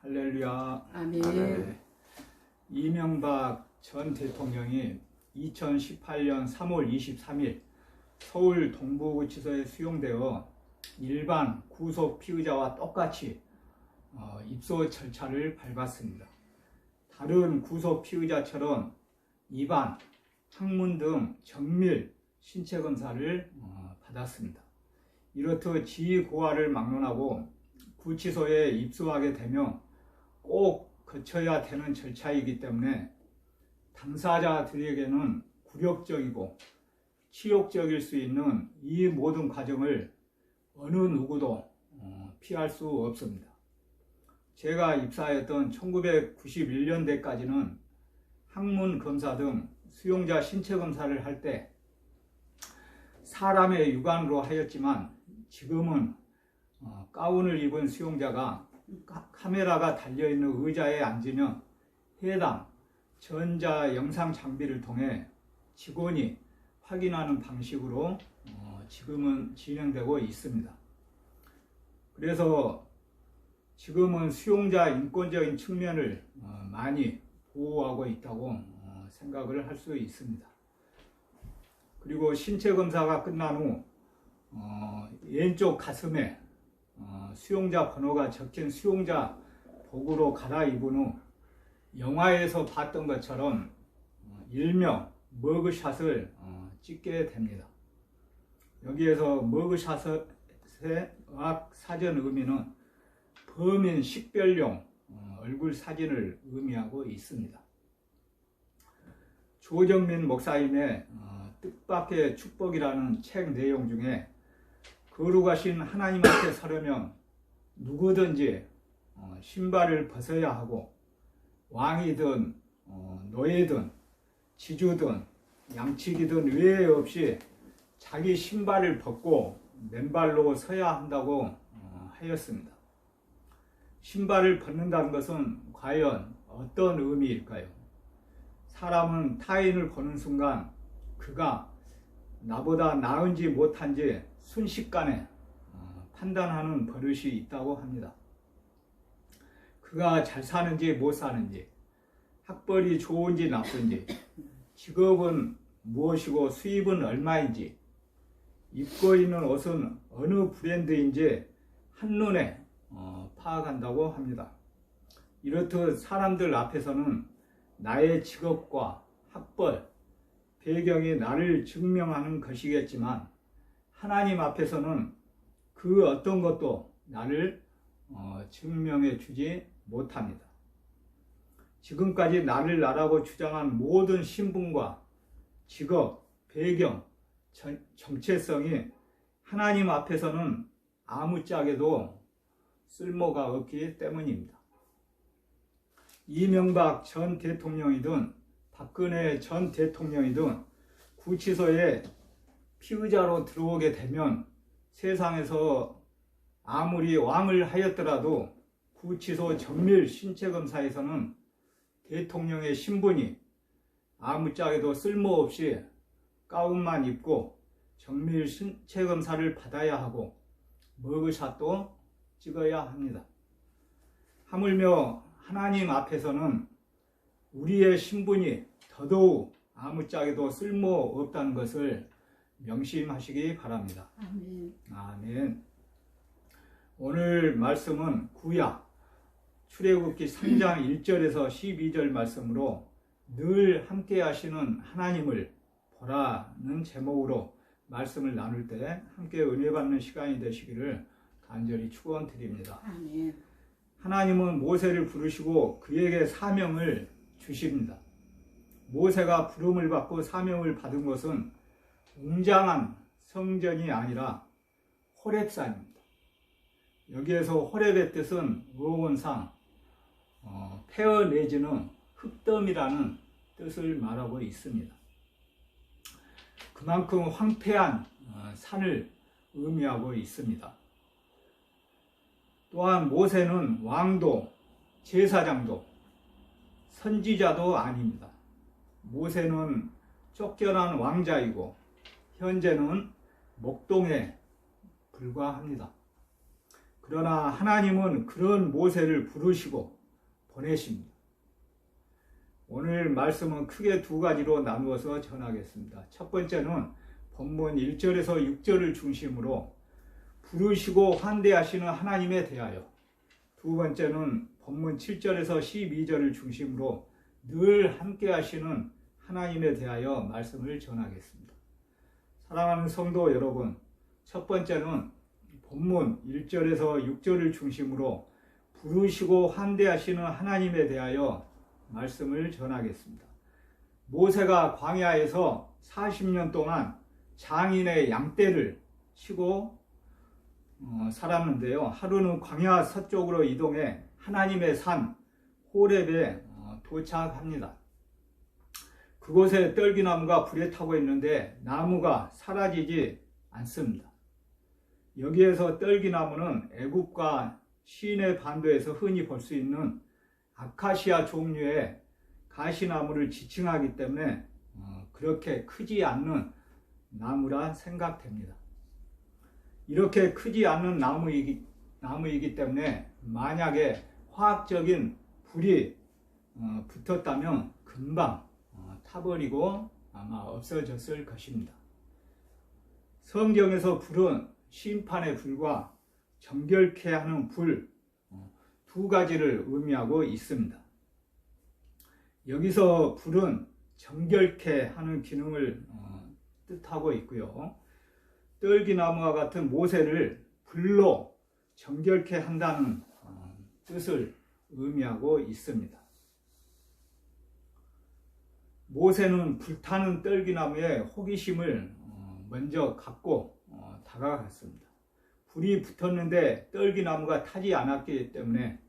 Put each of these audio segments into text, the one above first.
할렐루야. 아멘. 네. 이명박 전 대통령이 2018년 3월 23일 서울 동부구치소에 수용되어 일반 구속 피의자와 똑같이 입소 절차를 밟았습니다. 다른 구속 피의자처럼 입안, 항문 등 정밀 신체 검사를 받았습니다. 이렇듯 지휘고하를 막론하고 구치소에 입소하게 되면 꼭 거쳐야 되는 절차이기 때문에 당사자들에게는 굴욕적이고 치욕적일 수 있는 이 모든 과정을 어느 누구도 피할 수 없습니다. 제가 입사했던 1991년대까지는 항문 검사 등 수용자 신체 검사를 할 때 사람의 육안으로 하였지만 지금은 가운을 입은 수용자가 카메라가 달려있는 의자에 앉으면 해당 전자 영상 장비를 통해 직원이 확인하는 방식으로 지금은 진행되고 있습니다. 그래서 지금은 수용자 인권적인 측면을 많이 보호하고 있다고 생각을 할 수 있습니다. 그리고 신체 검사가 끝난 후 왼쪽 가슴에 수용자 번호가 적힌 수용자 복으로 갈아입은 후 영화에서 봤던 것처럼 일명 머그샷을 찍게 됩니다. 여기에서 머그샷의 의학 사전 의미는 범인 식별용 얼굴 사진을 의미하고 있습니다. 조정민 목사님의 뜻밖의 축복이라는 책 내용 중에 거룩하신 하나님 앞에 서려면 누구든지 신발을 벗어야 하고 왕이든 노예든 지주든 양치기든 외에 없이 자기 신발을 벗고 맨발로 서야 한다고 하였습니다. 신발을 벗는다는 것은 과연 어떤 의미일까요? 사람은 타인을 보는 순간 그가 나보다 나은지 못한지 순식간에 판단하는 버릇이 있다고 합니다. 그가 잘 사는지 못 사는지, 학벌이 좋은지 나쁜지, 직업은 무엇이고 수입은 얼마인지, 입고 있는 옷은 어느 브랜드인지 한눈에 파악한다고 합니다. 이렇듯 사람들 앞에서는 나의 직업과 학벌, 배경이 나를 증명하는 것이겠지만 하나님 앞에서는 그 어떤 것도 나를 증명해 주지 못합니다. 지금까지 나를 나라고 주장한 모든 신분과 직업, 배경, 정체성이 하나님 앞에서는 아무짝에도 쓸모가 없기 때문입니다. 이명박 전 대통령이든 박근혜 전 대통령이든 구치소에 피의자로 들어오게 되면 세상에서 아무리 왕을 하였더라도 구치소 정밀 신체검사에서는 대통령의 신분이 아무짝에도 쓸모없이 가운만 입고 정밀 신체검사를 받아야 하고 머그샷도 찍어야 합니다. 하물며 하나님 앞에서는 우리의 신분이 더더욱 아무짝에도 쓸모없다는 것을 명심하시기 바랍니다. 아멘. 아멘. 오늘 말씀은 구약 출애굽기 3장 1절에서 12절 말씀으로 늘 함께 하시는 하나님을 보라는 제목으로 말씀을 나눌 때 함께 은혜 받는 시간이 되시기를 간절히 축원드립니다. 아멘. 하나님은 모세를 부르시고 그에게 사명을 주십니다. 모세가 부름을 받고 사명을 받은 것은 웅장한 성전이 아니라 호렙산입니다. 여기에서 호렙의 뜻은 어원상 폐허 내지는 흙덤이라는 뜻을 말하고 있습니다. 그만큼 황폐한 산을 의미하고 있습니다. 또한 모세는 왕도 제사장도 선지자도 아닙니다. 모세는 쫓겨난 왕자이고 현재는 목동에 불과합니다. 그러나 하나님은 그런 모세를 부르시고 보내십니다. 오늘 말씀은 크게 두 가지로 나누어서 전하겠습니다. 첫 번째는 본문 1절에서 6절을 중심으로 부르시고 환대하시는 하나님에 대하여, 두 번째는 본문 7절에서 12절을 중심으로 늘 함께 하시는 하나님에 대하여 말씀을 전하겠습니다. 사랑하는 성도 여러분, 첫 번째는 본문 1절에서 6절을 중심으로 부르시고 환대하시는 하나님에 대하여 말씀을 전하겠습니다. 모세가 광야에서 40년 동안 장인의 양떼를 치고 살았는데요. 하루는 광야 서쪽으로 이동해 하나님의 산 호렙에 도착합니다. 그곳에 떨기나무가 불에 타고 있는데 나무가 사라지지 않습니다. 여기에서 떨기나무는 애굽과 시내 반도에서 흔히 볼 수 있는 아카시아 종류의 가시나무를 지칭하기 때문에 그렇게 크지 않는 나무라 생각됩니다. 이렇게 크지 않는 나무이기 때문에 만약에 화학적인 불이 붙었다면 금방 타버리고 아마 없어졌을 것입니다. 성경에서 불은 심판의 불과 정결케 하는 불, 두 가지를 의미하고 있습니다. 여기서 불은 정결케 하는 기능을 뜻하고 있고요. 떨기나무와 같은 모세를 불로 정결케 한다는 뜻을 의미하고 있습니다. 모세는 불타는 떨기나무에 호기심을 먼저 갖고 다가갔습니다. 불이 붙었는데 떨기나무가 타지 않았기 때문에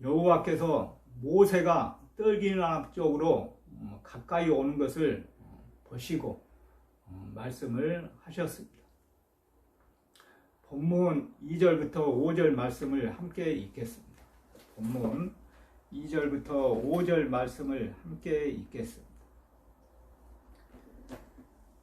여호와께서 모세가 떨기나무 쪽으로 가까이 오는 것을 보시고 말씀을 하셨습니다. 본문 2절부터 5절 말씀을 함께 읽겠습니다. 본문 2절부터 5절 말씀을 함께 읽겠습니다.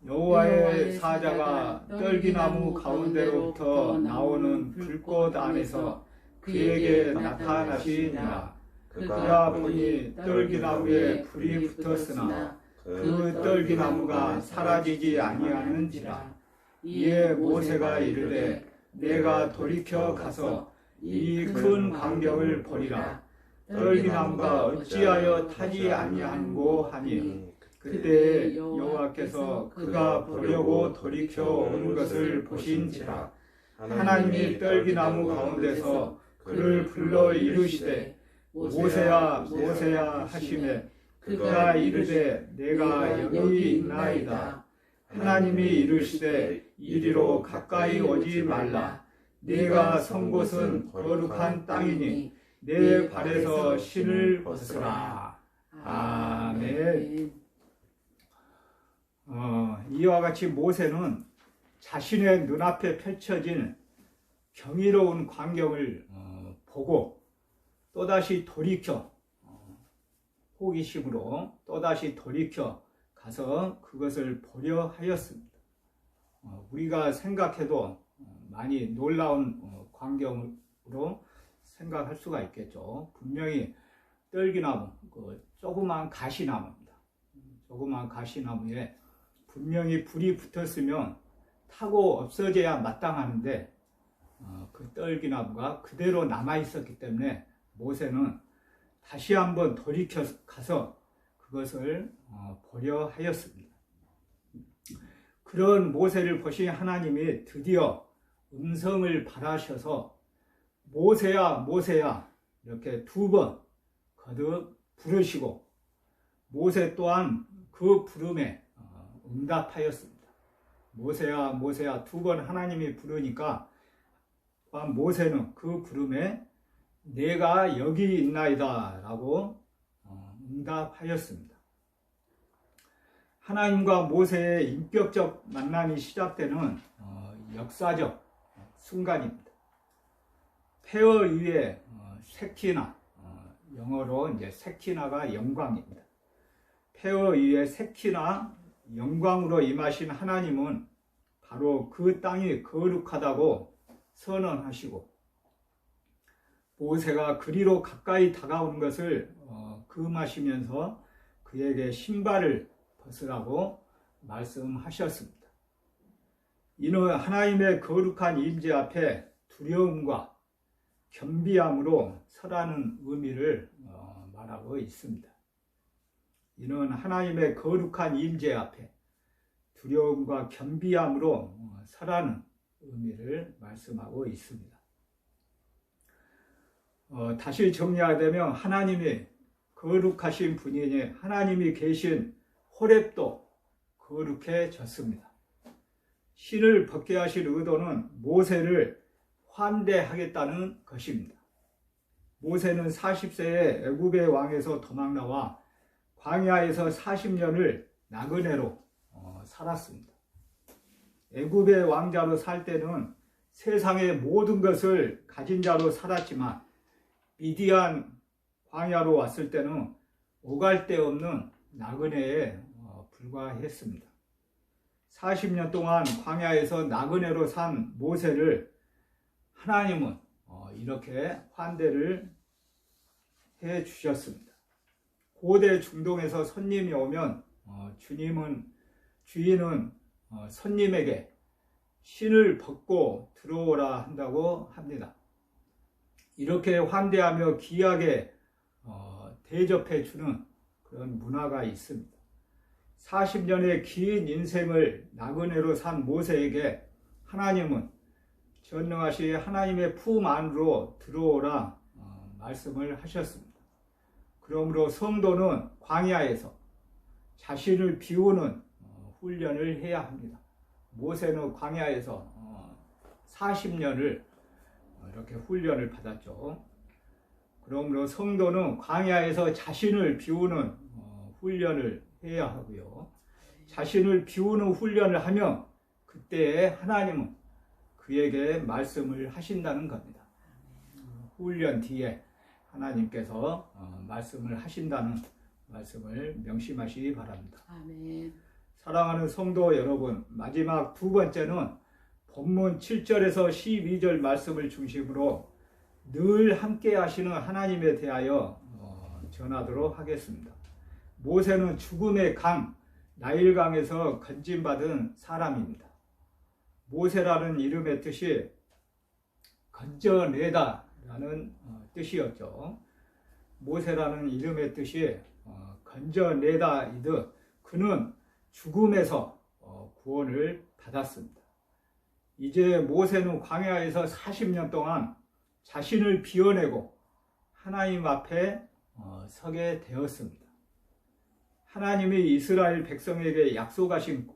여호와의 사자가 떨기나무 가운데로부터 나오는 불꽃 안에서 그에게 나타나시니라. 그가 보니 떨기나무에 불이 붙었으나 그 떨기나무가 사라지지 아니하는지라. 이에 모세가 이르되 내가 돌이켜 가서 이 큰 광경을 보리라. 떨기나무가 어찌하여 타지 아니하는고 하니 그때 여호와께서 그가 보려고 돌이켜 오는 것을 보신지라. 하나님이 떨기나무 가운데서 그를 불러 이르시되 모세야 모세야 하시매 그가 이르되 내가 여기 있나이다. 하나님이 이르시되 이리로 가까이 오지 말라. 네가 선 곳은 거룩한 땅이니 내 발에서 신을 벗으라. 아멘. 이와 같이 모세는 자신의 눈앞에 펼쳐진 경이로운 광경을 보고 또다시 돌이켜 호기심으로 또다시 돌이켜 가서 그것을 보려 하였습니다. 우리가 생각해도 많이 놀라운 광경으로 생각할 수가 있겠죠. 분명히 떨기나무, 조그만 가시나무입니다. 조그만 가시나무에 분명히 불이 붙었으면 타고 없어져야 마땅하는데 그 떨기나무가 그대로 남아 있었기 때문에 모세는 다시 한번 돌이켜 가서 그것을 보려 하였습니다. 그런 모세를 보신 하나님이 드디어 음성을 발하셔서 모세야 모세야 이렇게 두 번 거듭 부르시고 모세 또한 그 부름에 응답하였습니다. 모세야 모세야 두 번 하나님이 부르니까 모세는 그 부름에 내가 여기 있나이다 라고 응답하였습니다. 하나님과 모세의 인격적 만남이 시작되는 역사적 순간입니다. 폐허 위에 세키나, 영어로 이제 세키나가 영광입니다. 폐허 위에 세키나 영광으로 임하신 하나님은 바로 그 땅이 거룩하다고 선언하시고 모세가 그리로 가까이 다가오는 것을 금하시면서 그에게 신발을 벗으라고 말씀하셨습니다. 이는 하나님의 거룩한 임재 앞에 두려움과 겸비함으로 서라는 의미를 말하고 있습니다. 이는 하나님의 거룩한 임재 앞에 두려움과 겸비함으로 서라는 의미를 말씀하고 있습니다. 다시 정리하자면 하나님이 거룩하신 분이니 하나님이 계신 호렙도 거룩해졌습니다. 신을 벗게 하실 의도는 모세를 환대하겠다는 것입니다. 모세는 40세에 애굽의 왕에서 도망나와 광야에서 40년을 나그네로 살았습니다. 애굽의 왕자로 살 때는 세상의 모든 것을 가진 자로 살았지만 미디안 광야로 왔을 때는 오갈 데 없는 나그네에 불과했습니다. 40년 동안 광야에서 나그네로 산 모세를 하나님은 이렇게 환대를 해 주셨습니다. 고대 중동에서 손님이 오면 주인은 손님에게 신을 벗고 들어오라 한다고 합니다. 이렇게 환대하며 귀하게 대접해 주는 그런 문화가 있습니다. 40년의 긴 인생을 나그네로 산 모세에게 하나님은 전능하신 하나님의 품 안으로 들어오라 말씀을 하셨습니다. 그러므로 성도는 광야에서 자신을 비우는 훈련을 해야 합니다. 모세는 광야에서 40년을 이렇게 훈련을 받았죠. 그러므로 성도는 광야에서 자신을 비우는 훈련을 해야 하고요. 자신을 비우는 훈련을 하면 그때 하나님은 그에게 말씀을 하신다는 겁니다. 훈련 뒤에 하나님께서 말씀을 하신다는 말씀을 명심하시기 바랍니다. 아멘. 사랑하는 성도 여러분, 마지막 두 번째는 본문 7절에서 12절 말씀을 중심으로 늘 함께 하시는 하나님에 대하여 전하도록 하겠습니다. 모세는 죽음의 강 나일강에서 건짐받은 사람입니다. 모세라는 이름의 뜻이 건져내다 라는 뜻이었죠. 모세라는 이름의 뜻이 건져내다이듯 그는 죽음에서 구원을 받았습니다. 이제 모세는 광야에서 40년 동안 자신을 비워내고 하나님 앞에 서게 되었습니다. 하나님이 이스라엘 백성에게 약속하신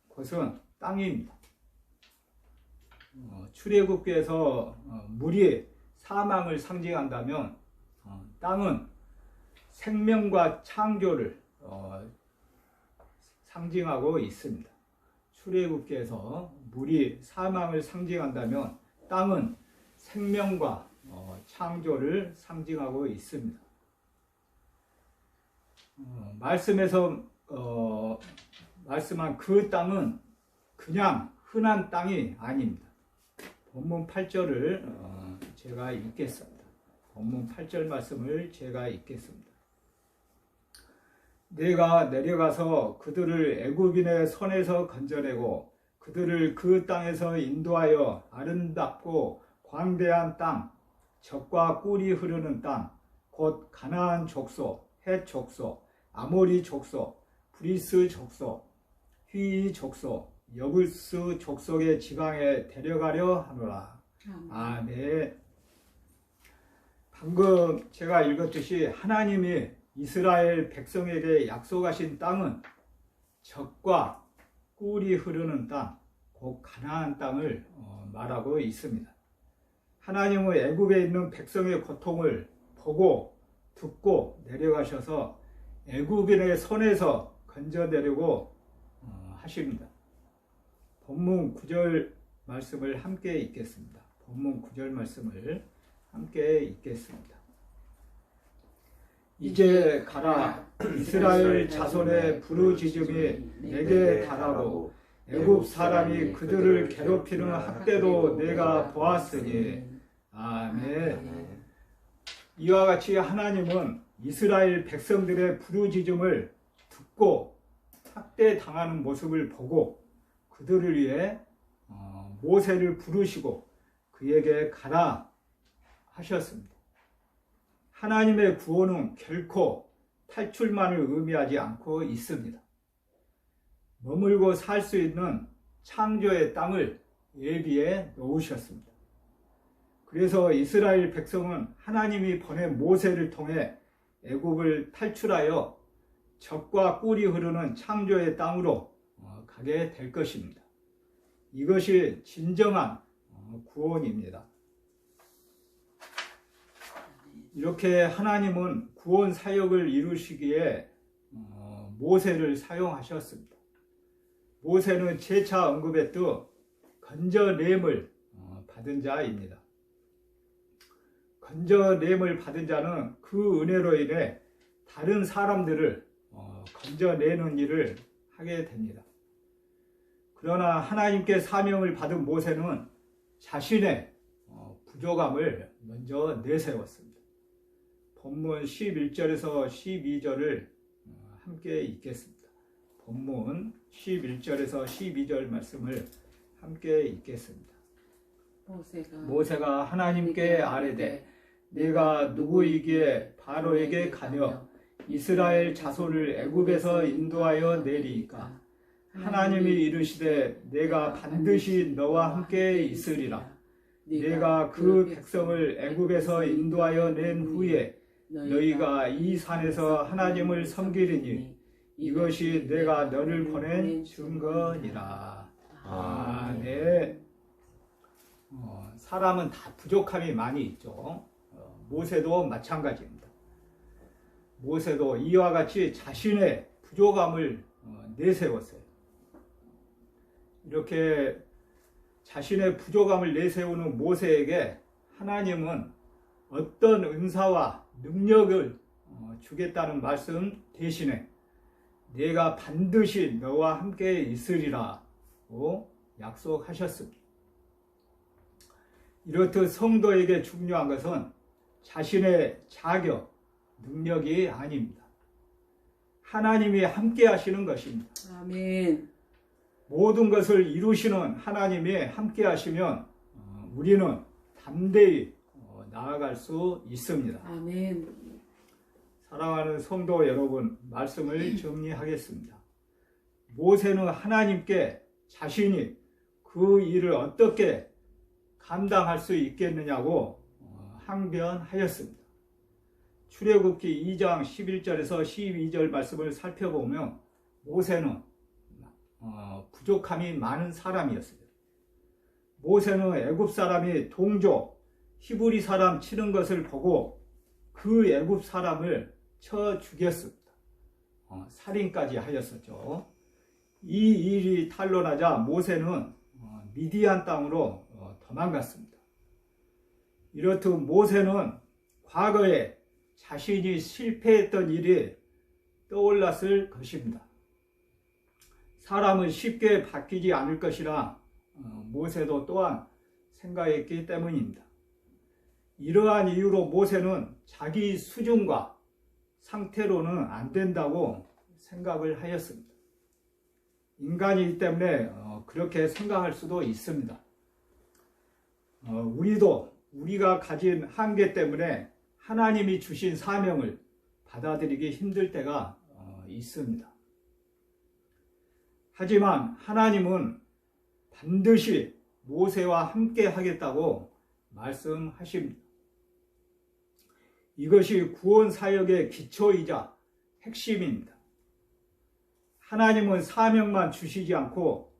곳은 땅입니다. 출애굽기에서 물이 사망을 상징한다면 땅은 생명과 창조를 상징하고 있습니다. 출애굽기에서 물이 사망을 상징한다면 땅은 생명과 창조를 상징하고 있습니다. 말씀에서 말씀한 그 땅은 그냥 흔한 땅이 아닙니다. 본문 8절을 제가 읽겠습니다. 본문 8절 말씀을 제가 읽겠습니다. 내가 내려가서 그들을 애굽인의 손에서 건져내고 그들을 그 땅에서 인도하여 아름답고 광대한 땅, 젖과 꿀이 흐르는 땅, 곧 가나안 족속, 헷 족속, 아모리 족속, 브리스 족속, 휘이 족속, 여부스 족속의 지방에 데려가려 하노라. 아멘. 방금 제가 읽었듯이 하나님이 이스라엘 백성에게 약속하신 땅은 젖과 꿀이 흐르는 땅, 곧 가나안 땅을 말하고 있습니다. 하나님은 애굽에 있는 백성의 고통을 보고 듣고 내려가셔서 애굽인의 손에서 건져내려고 하십니다. 본문 9절 말씀을 함께 읽겠습니다. 본문 9절 말씀을 함께 읽겠습니다. 이제 가라. 이스라엘 자손의 부르짖음이 내게 달하고 애굽 사람이 그들을 괴롭히는 학대도 내가 보았으니. 아멘. 이와 같이 하나님은 이스라엘 백성들의 부르짖음을 듣고 학대당하는 모습을 보고 그들을 위해 모세를 부르시고 그에게 가라 하셨습니다. 하나님의 구원은 결코 탈출만을 의미하지 않고 있습니다. 머물고 살 수 있는 창조의 땅을 예비해 놓으셨습니다. 그래서 이스라엘 백성은 하나님이 보낸 모세를 통해 애굽을 탈출하여 젖과 꿀이 흐르는 창조의 땅으로 가게 될 것입니다. 이것이 진정한 구원입니다. 이렇게 하나님은 구원 사역을 이루시기에 모세를 사용하셨습니다. 모세는 재차 언급했듯 건져냄을 받은 자입니다. 건져냄을 받은 자는 그 은혜로 인해 다른 사람들을 건져내는 일을 하게 됩니다. 그러나 하나님께 사명을 받은 모세는 자신의 부족함을 먼저 내세웠습니다. 본문 11절에서 12절을 함께 읽겠습니다. 본문 11절에서 12절 말씀을 함께 읽겠습니다. 모세가 하나님께 아뢰되 내가 누구이기에 바로에게 가며 이스라엘 자손을 애굽에서 인도하여 내리이까 하나님이 이르시되 내가 반드시 너와 함께 있으리라. 내가 그 백성을 애굽에서 인도하여 낸 후에 너희가 이 산에서 하나님을 섬기리니 이것이 내가 너를 보낸 증거니라. 아멘. 사람은 다 부족함이 많이 있죠. 모세도 마찬가지입니다. 모세도 이와 같이 자신의 부족함을 내세웠어요. 이렇게 자신의 부족함을 내세우는 모세에게 하나님은 어떤 은사와 능력을 주겠다는 말씀 대신에 내가 반드시 너와 함께 있으리라고 약속하셨습니다. 이렇듯 성도에게 중요한 것은 자신의 자격, 능력이 아닙니다. 하나님이 함께 하시는 것입니다. 아멘. 모든 것을 이루시는 하나님이 함께 하시면 우리는 담대히 나아갈 수 있습니다. 아멘. 사랑하는 성도 여러분, 말씀을 정리하겠습니다. 모세는 하나님께 자신이 그 일을 어떻게 감당할 수 있겠느냐고 항변하였습니다. 출애굽기 2장 11절에서 12절 말씀을 살펴보면 모세는 부족함이 많은 사람이었습니다. 모세는 애굽 사람이 동족 히브리 사람 치는 것을 보고 그 애굽 사람을 쳐 죽였습니다. 살인까지 하였었죠. 이 일이 탄로나자 모세는 미디안 땅으로 도망갔습니다. 이렇듯 모세는 과거에 자신이 실패했던 일이 떠올랐을 것입니다. 사람은 쉽게 바뀌지 않을 것이라 모세도 또한 생각했기 때문입니다. 이러한 이유로 모세는 자기 수준과 상태로는 안 된다고 생각을 하였습니다. 인간이기 때문에 그렇게 생각할 수도 있습니다. 우리도 우리가 가진 한계 때문에 하나님이 주신 사명을 받아들이기 힘들 때가 있습니다. 하지만 하나님은 반드시 모세와 함께 하겠다고 말씀하십니다. 이것이 구원 사역의 기초이자 핵심입니다. 하나님은 사명만 주시지 않고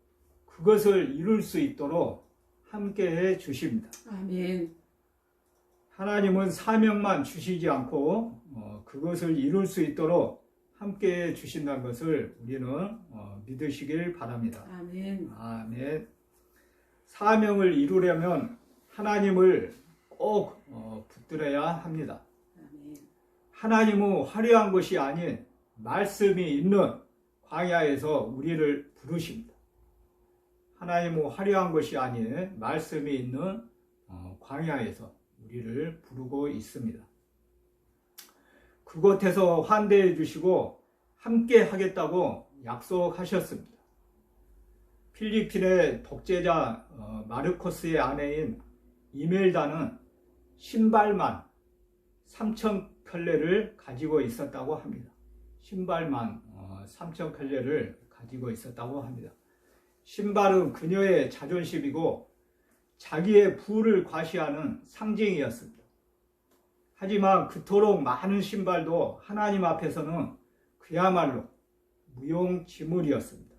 그것을 이룰 수 있도록 함께해 주십니다. 아멘. 하나님은 사명만 주시지 않고 그것을 이룰 수 있도록 함께해 주신다는 것을 우리는 믿으시길 바랍니다. 아멘. 아멘. 사명을 이루려면 하나님을 꼭 붙들어야 합니다. 아멘. 하나님은 화려한 것이 아닌 말씀이 있는 광야에서 우리를 부르십니다. 하나님은 화려한 것이 아닌 말씀이 있는 광야에서 우리를 부르고 있습니다. 그곳에서 환대해 주시고 함께 하겠다고 약속하셨습니다. 필리핀의 독재자 마르코스의 아내인 이멜다는 신발만 3,000켤레를 가지고 있었다고 합니다. 신발만 3,000켤레를 가지고 있었다고 합니다. 신발은 그녀의 자존심이고 자기의 부를 과시하는 상징이었습니다. 하지만 그토록 많은 신발도 하나님 앞에서는 그야말로 무용지물이었습니다.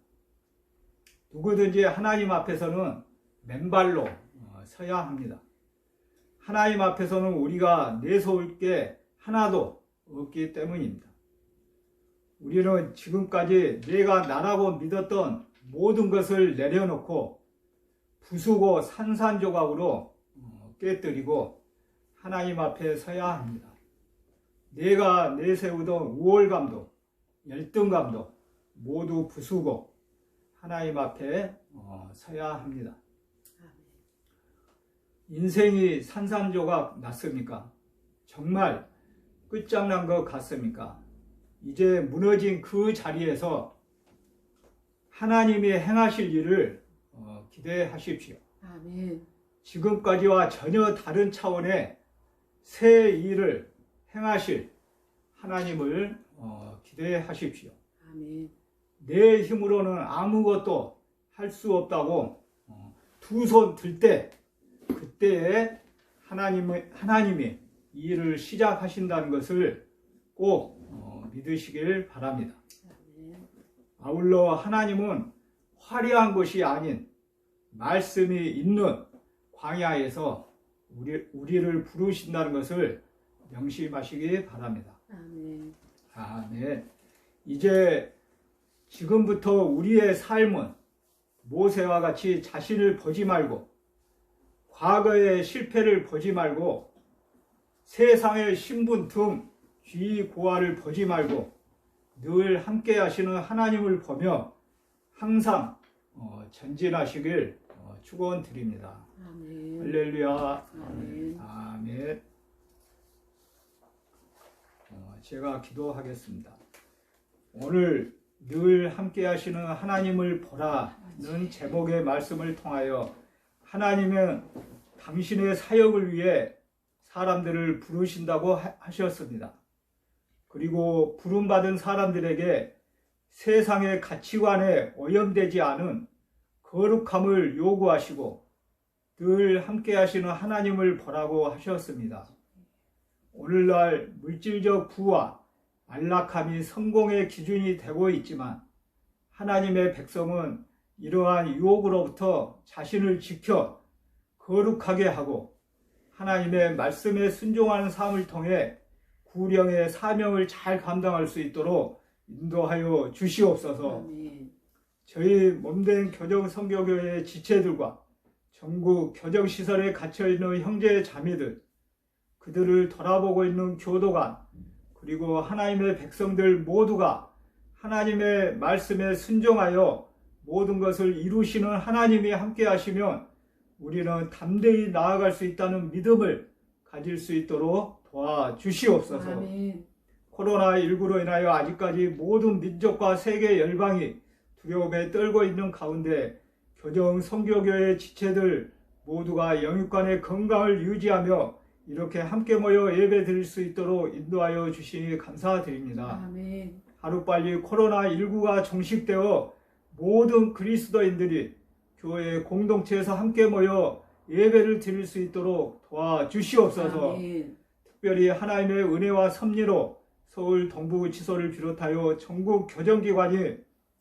누구든지 하나님 앞에서는 맨발로 서야 합니다. 하나님 앞에서는 우리가 내세울 게 하나도 없기 때문입니다. 우리는 지금까지 내가 나라고 믿었던 모든 것을 내려놓고 부수고 산산조각으로 깨뜨리고 하나님 앞에 서야 합니다. 내가 내세우던 우월감도 열등감도 모두 부수고 하나님 앞에 서야 합니다. 인생이 산산조각 났습니까? 정말 끝장난 것 같습니까? 이제 무너진 그 자리에서 하나님이 행하실 일을 기대하십시오. 아멘. 지금까지와 전혀 다른 차원의 새 일을 행하실 하나님을 기대하십시오. 아멘. 내 힘으로는 아무것도 할 수 없다고 두 손 들 때 그때에 하나님이 이 일을 시작하신다는 것을 꼭 믿으시길 바랍니다. 아울러 하나님은 화려한 것이 아닌 말씀이 있는 광야에서 우리를 부르신다는 것을 명심하시기 바랍니다. 아멘. 아멘. 이제 지금부터 우리의 삶은 모세와 같이 자신을 보지 말고 과거의 실패를 보지 말고 세상의 신분 등 귀고하를 보지 말고 늘 함께 하시는 하나님을 보며 항상 전진하시길 축원드립니다. 아멘. 할렐루야. 아멘. 아멘. 제가 기도하겠습니다. 오늘 늘 함께 하시는 하나님을 보라는 제목의 말씀을 통하여 하나님은 당신의 사역을 위해 사람들을 부르신다고 하셨습니다. 그리고 부름받은 사람들에게 세상의 가치관에 오염되지 않은 거룩함을 요구하시고 늘 함께 하시는 하나님을 보라고 하셨습니다. 오늘날 물질적 부와 안락함이 성공의 기준이 되고 있지만 하나님의 백성은 이러한 유혹으로부터 자신을 지켜 거룩하게 하고 하나님의 말씀에 순종하는 삶을 통해 구령의 사명을 잘 감당할 수 있도록 인도하여 주시옵소서. 아멘. 저희 몸된 교정선교교회의 지체들과 전국 교정시설에 갇혀있는 형제 자매들, 그들을 돌아보고 있는 교도관, 그리고 하나님의 백성들 모두가 하나님의 말씀에 순종하여 모든 것을 이루시는 하나님이 함께 하시면 우리는 담대히 나아갈 수 있다는 믿음을 가질 수 있도록 도와주시옵소서. 아멘. 코로나19로 인하여 아직까지 모든 민족과 세계 열방이 두려움에 떨고 있는 가운데 교정 선교교회 지체들 모두가 영육간의 건강을 유지하며 이렇게 함께 모여 예배 드릴 수 있도록 인도하여 주시니 감사드립니다. 아멘. 하루빨리 코로나19가 종식되어 모든 그리스도인들이 교회 공동체에서 함께 모여 예배를 드릴 수 있도록 도와주시옵소서. 아멘. 특별히 하나님의 은혜와 섭리로 서울 동부지소를 비롯하여 전국 교정기관이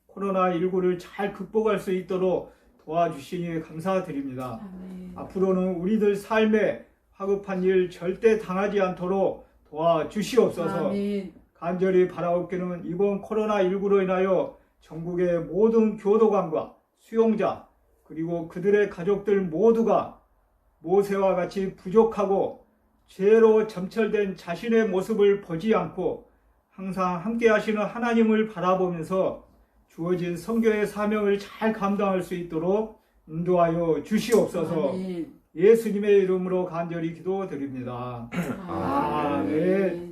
코로나19를 잘 극복할 수 있도록 도와주시니 감사드립니다. 아멘. 앞으로는 우리들 삶에 화급한 일 절대 당하지 않도록 도와주시옵소서. 아멘. 간절히 바라옵기는 이번 코로나19로 인하여 전국의 모든 교도관과 수용자 그리고 그들의 가족들 모두가 모세와 같이 부족하고 죄로 점철된 자신의 모습을 보지 않고 항상 함께 하시는 하나님을 바라보면서 주어진 선교의 사명을 잘 감당할 수 있도록 인도하여 주시옵소서. 아멘. 예수님의 이름으로 간절히 기도드립니다. 아멘. 아멘.